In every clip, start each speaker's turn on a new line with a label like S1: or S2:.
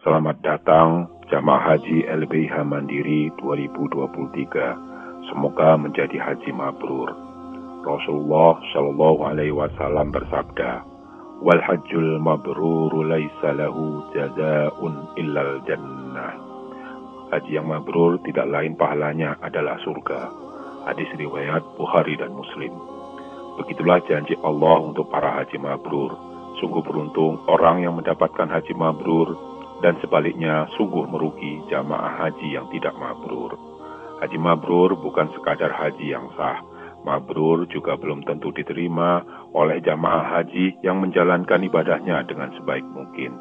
S1: Selamat datang Jamaah Haji LBH Mandiri 2023. Semoga menjadi haji mabrur. Rasulullah Shallallahu Alaihi Wasallam bersabda, "Wal hajjul mabrur laisa lahu jazaa'un illal jannah." Haji yang mabrur tidak lain pahalanya adalah surga. Hadis riwayat Bukhari dan Muslim. Begitulah janji Allah untuk para haji mabrur. Sungguh beruntung orang yang mendapatkan haji mabrur, dan sebaliknya sungguh merugi jamaah haji yang tidak mabrur. Haji mabrur bukan sekadar haji yang sah. Mabrur juga belum tentu diterima oleh jamaah haji yang menjalankan ibadahnya dengan sebaik mungkin.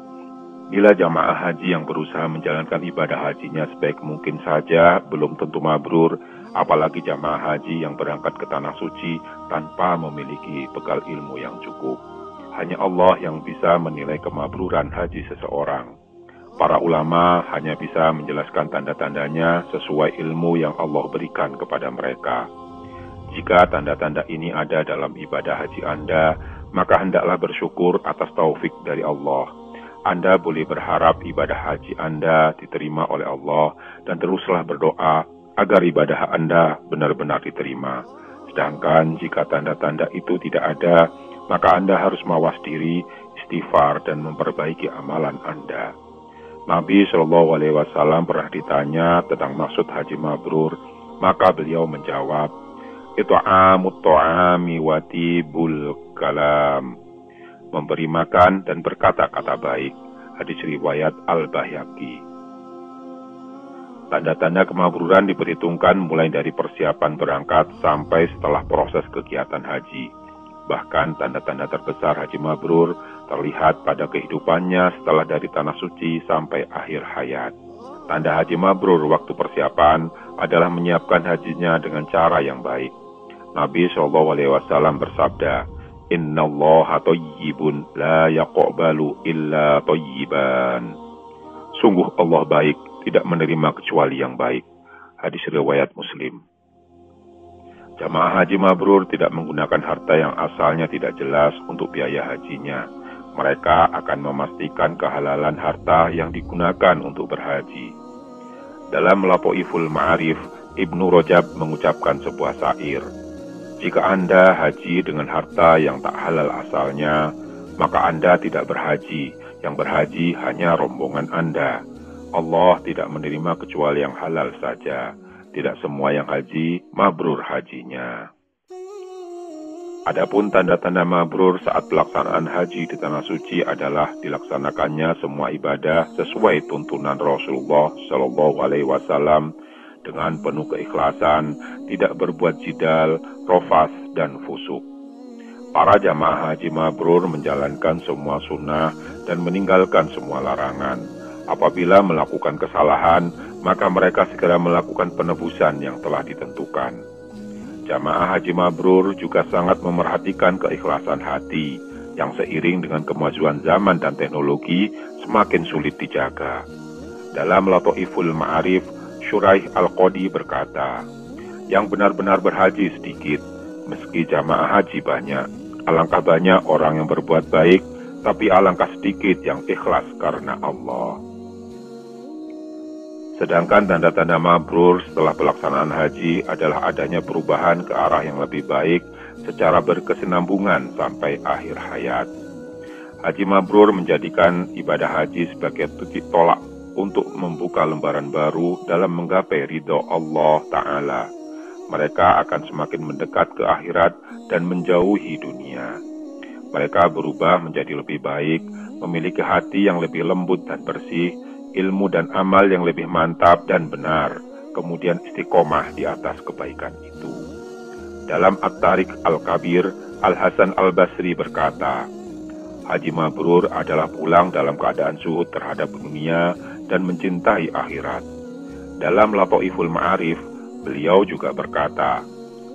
S1: Bila jamaah haji yang berusaha menjalankan ibadah hajinya sebaik mungkin saja belum tentu mabrur, apalagi jamaah haji yang berangkat ke tanah suci tanpa memiliki bekal ilmu yang cukup. Hanya Allah yang bisa menilai kemabruran haji seseorang. Para ulama hanya bisa menjelaskan tanda-tandanya sesuai ilmu yang Allah berikan kepada mereka. Jika tanda-tanda ini ada dalam ibadah haji Anda, maka hendaklah bersyukur atas taufik dari Allah. Anda boleh berharap ibadah haji Anda diterima oleh Allah dan teruslah berdoa agar ibadah Anda benar-benar diterima. Sedangkan jika tanda-tanda itu tidak ada, maka Anda harus mawas diri, istighfar, dan memperbaiki amalan Anda. Nabi Shallallahu Alaihi Wasallam pernah ditanya tentang maksud haji mabrur, maka beliau menjawab, "It'amut ta'ami wa tibul kalam." Memberi makan dan berkata-kata baik. Hadis riwayat Al-Baihaqi. Tanda-tanda kemabruran diperhitungkan mulai dari persiapan berangkat sampai setelah proses kegiatan haji. Bahkan tanda-tanda terbesar haji mabrur terlihat pada kehidupannya setelah dari tanah suci sampai akhir hayat. Tanda haji mabrur waktu persiapan adalah menyiapkan hajinya dengan cara yang baik. Nabi SAW bersabda, "Innallaha thayyibun la yaqbalu illa thayyiban." Sungguh Allah baik, tidak menerima kecuali yang baik. Hadis riwayat Muslim. Jamaah haji mabrur tidak menggunakan harta yang asalnya tidak jelas untuk biaya hajinya. Mereka akan memastikan kehalalan harta yang digunakan untuk berhaji. Dalam Lataiful Ma'arif, Ibnu Rajab mengucapkan sebuah syair, "Jika Anda haji dengan harta yang tak halal asalnya, maka Anda tidak berhaji. Yang berhaji hanya rombongan Anda. Allah tidak menerima kecuali yang halal saja. Tidak semua yang haji mabrur hajinya." Adapun tanda-tanda mabrur saat pelaksanaan haji di tanah suci adalah dilaksanakannya semua ibadah sesuai tuntunan Rasulullah Shallallahu Alaihi Wasallam dengan penuh keikhlasan, tidak berbuat jidal, rofas, dan fusuk. Para jamaah haji mabrur menjalankan semua sunnah dan meninggalkan semua larangan. Apabila melakukan kesalahan, maka mereka segera melakukan penebusan yang telah ditentukan. Jamaah haji mabrur juga sangat memerhatikan keikhlasan hati, yang seiring dengan kemajuan zaman dan teknologi semakin sulit dijaga. Dalam Lataiful Ma'arif, Syuraih Al-Qadi berkata, "Yang benar-benar berhaji sedikit, meski jamaah haji banyak. Alangkah banyak orang yang berbuat baik, tapi alangkah sedikit yang ikhlas karena Allah." Sedangkan tanda-tanda mabrur setelah pelaksanaan haji adalah adanya perubahan ke arah yang lebih baik secara berkesinambungan sampai akhir hayat. Haji mabrur menjadikan ibadah haji sebagai titik tolak untuk membuka lembaran baru dalam menggapai ridho Allah Ta'ala. Mereka akan semakin mendekat ke akhirat dan menjauhi dunia. Mereka berubah menjadi lebih baik, memiliki hati yang lebih lembut dan bersih, ilmu dan amal yang lebih mantap dan benar, kemudian istiqomah di atas kebaikan itu. Dalam At-Tariq Al-Kabir, Al-Hasan Al-Basri berkata, "Haji mabrur adalah pulang dalam keadaan zuhud terhadap dunia dan mencintai akhirat." Dalam Lataiful Ma'arif, beliau juga berkata,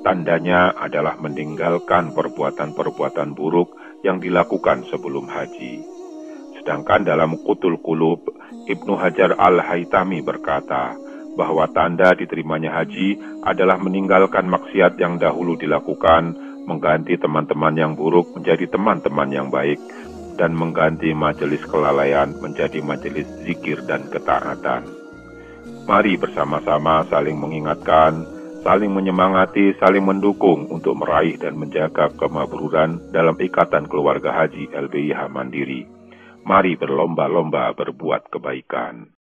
S1: "Tandanya adalah meninggalkan perbuatan-perbuatan buruk yang dilakukan sebelum haji." Sedangkan dalam Qutul Qulub, Ibnu Hajar Al-Haytami berkata bahwa tanda diterimanya haji adalah meninggalkan maksiat yang dahulu dilakukan, mengganti teman-teman yang buruk menjadi teman-teman yang baik, dan mengganti majelis kelalaian menjadi majelis zikir dan ketaatan. Mari bersama-sama saling mengingatkan, saling menyemangati, saling mendukung untuk meraih dan menjaga kemabruran dalam ikatan keluarga haji LBH Mandiri. Mari berlomba-lomba berbuat kebaikan.